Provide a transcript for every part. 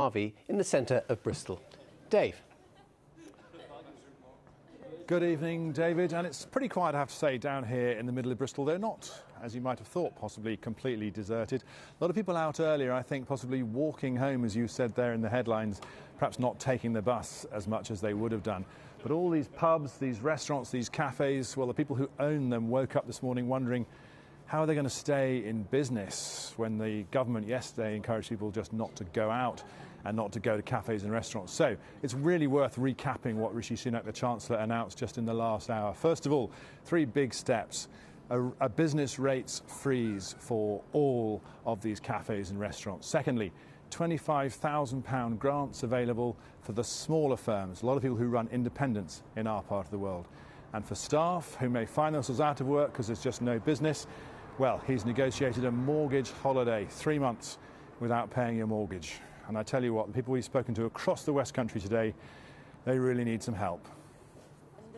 Harvey in the centre of Bristol. Dave. Good evening, David, and it's pretty quiet, I have to say, down here in the middle of Bristol. They're not, as you might have thought, possibly completely deserted. A lot of people out earlier, I think, possibly walking home, as you said there in the headlines, perhaps not taking the bus as much as they would have done. But all these pubs, these restaurants, these cafes, well, the people who own them woke up this morning wondering how are they going to stay in business when the government yesterday encouraged people just not to go out and not to go to cafes and restaurants. So it's really worth recapping what Rishi Sunak, the Chancellor, announced just in the last hour. First of all, 3 big steps. A business rates freeze for all of these cafes and restaurants. Secondly, £25,000 grants available for the smaller firms, a lot of people who run independents in our part of the world. And for staff who may find themselves out of work because there's just no business, well, he's negotiated a mortgage holiday, 3 months without paying your mortgage. And I tell you what, the people we've spoken to across the West Country today, they really need some help.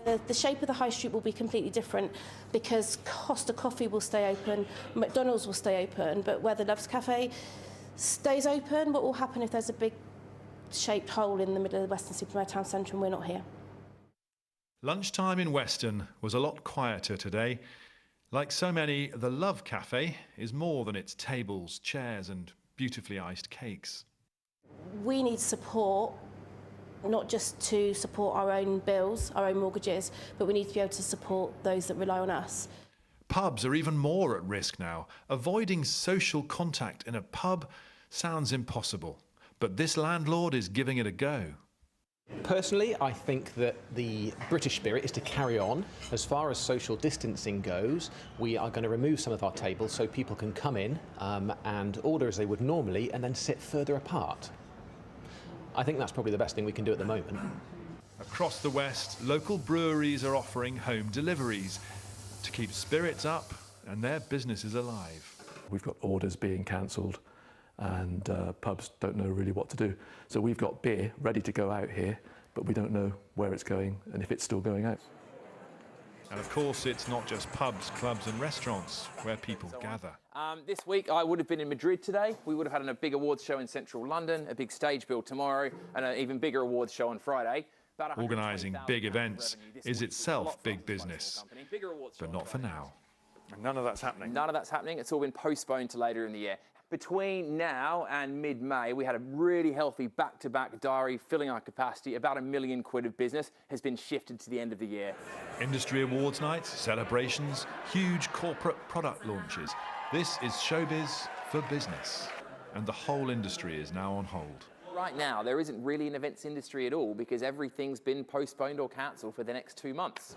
The shape of the high street will be completely different because Costa Coffee will stay open, McDonald's will stay open, but where the Loves Cafe stays open, what will happen if there's a big shaped hole in the middle of the Weston-super-Mare town centre and we're not here? Lunchtime in Weston was a lot quieter today. Like so many, the Love Cafe is more than its tables, chairs and beautifully iced cakes. We need support, not just to support our own bills, our own mortgages, but we need to be able to support those that rely on us. Pubs are even more at risk now. Avoiding social contact in a pub sounds impossible, but this landlord is giving it a go. Personally, I think that the British spirit is to carry on. As far as social distancing goes, we are going to remove some of our tables so people can come in and order as they would normally and then sit further apart. I think that's probably the best thing we can do at the moment. Across the West, local breweries are offering home deliveries to keep spirits up and their businesses alive. We've got orders being cancelled and pubs don't know really what to do. So we've got beer ready to go out here, but we don't know where it's going and if it's still going out. And of course, it's not just pubs, clubs and restaurants where people gather. This week I would have been in Madrid today. We would have had a big awards show in central London, a big stage build tomorrow and an even bigger awards show on Friday. Organising big events is itself big business, but not for now. None of that's happening? None of that's happening. It's all been postponed to later in the year. Between now and mid-May, we had a really healthy back-to-back diary filling our capacity. About £1 million of business has been shifted to the end of the year. Industry awards nights, celebrations, huge corporate product launches. This is showbiz for business, and the whole industry is now on hold. Right now, there isn't really an events industry at all because everything's been postponed or cancelled for the next 2 months.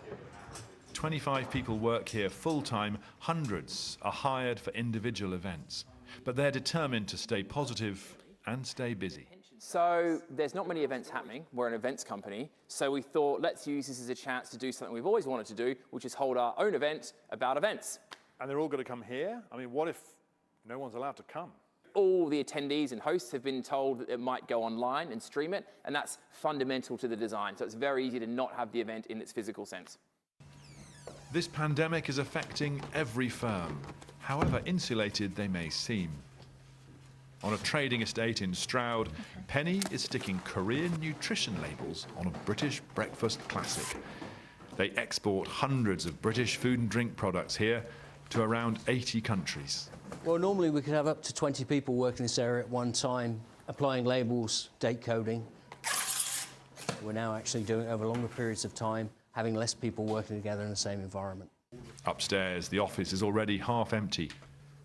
25 people work here full-time, hundreds are hired for individual events. But they're determined to stay positive and stay busy. So there's not many events happening. We're an events company. So we thought, let's use this as a chance to do something we've always wanted to do, which is hold our own event about events. And they're all going to come here? I mean, what if no one's allowed to come? All the attendees and hosts have been told that it might go online and stream it, and that's fundamental to the design. So it's very easy to not have the event in its physical sense. This pandemic is affecting every firm, however insulated they may seem. On a trading estate in Stroud, Penny is sticking Korean nutrition labels on a British breakfast classic. They export hundreds of British food and drink products here to around 80 countries. Well, normally we could have up to 20 people working in this area at one time, applying labels, date coding. We're now actually doing it over longer periods of time, having less people working together in the same environment. Upstairs, the office is already half empty,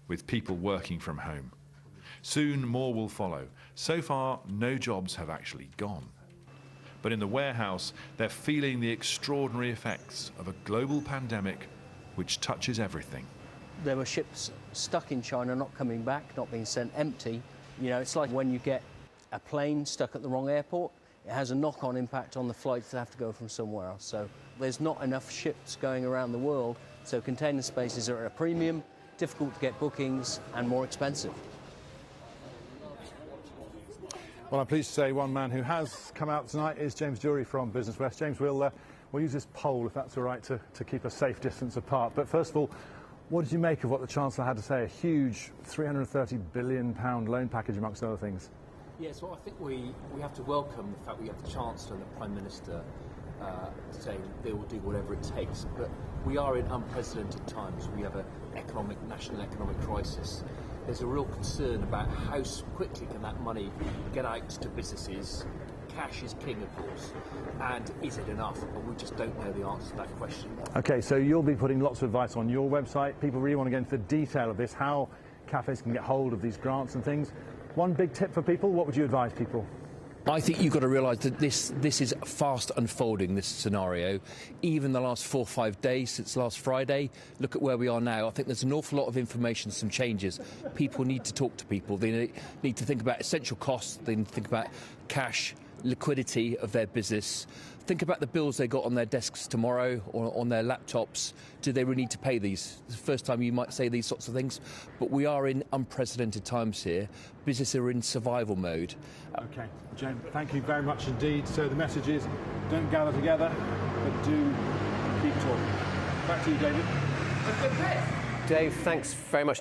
with people working from home. Soon more will follow. So far, no jobs have actually gone. But in the warehouse, they're feeling the extraordinary effects of a global pandemic which touches everything. There were ships stuck in China, not coming back, not being sent empty. You know, it's like when you get a plane stuck at the wrong airport, it has a knock-on impact on the flights that have to go from somewhere else. So there's not enough ships going around the world, so container spaces are at a premium, difficult to get bookings and more expensive. Well, I'm pleased to say one man who has come out tonight is James Durie from Business West. James, we'll use this poll, if that's all right, to keep a safe distance apart. But first of all, what did you make of what the Chancellor had to say? A huge £330 billion loan package, amongst other things. Yes, well, I think we have to welcome the fact we have the Chancellor and the Prime Minister saying they will do whatever it takes. But we are in unprecedented times. We have a national economic crisis. There's a real concern about how quickly can that money get out to businesses. Cash is king, of course, and is it enough? But we just don't know the answer to that question. OK, so you'll be putting lots of advice on your website. People really want to get into the detail of this, how cafes can get hold of these grants and things. One big tip for people, what would you advise people? I think you've got to realise that this is fast unfolding, this scenario. Even the last 4 or 5 days since last Friday, look at where we are now. I think there's an awful lot of information, some changes. People need to talk to people. They need to think about essential costs. They need to think about cash, liquidity of their business. Think about the bills they got on their desks tomorrow or on their laptops. Do they really need to pay these? It's the first time you might say these sorts of things, but we are in unprecedented times here. Businesses are in survival mode. OK, Jen, thank you very much indeed. So the message is, don't gather together, but do keep talking. Back to you, David. Dave, thanks very much.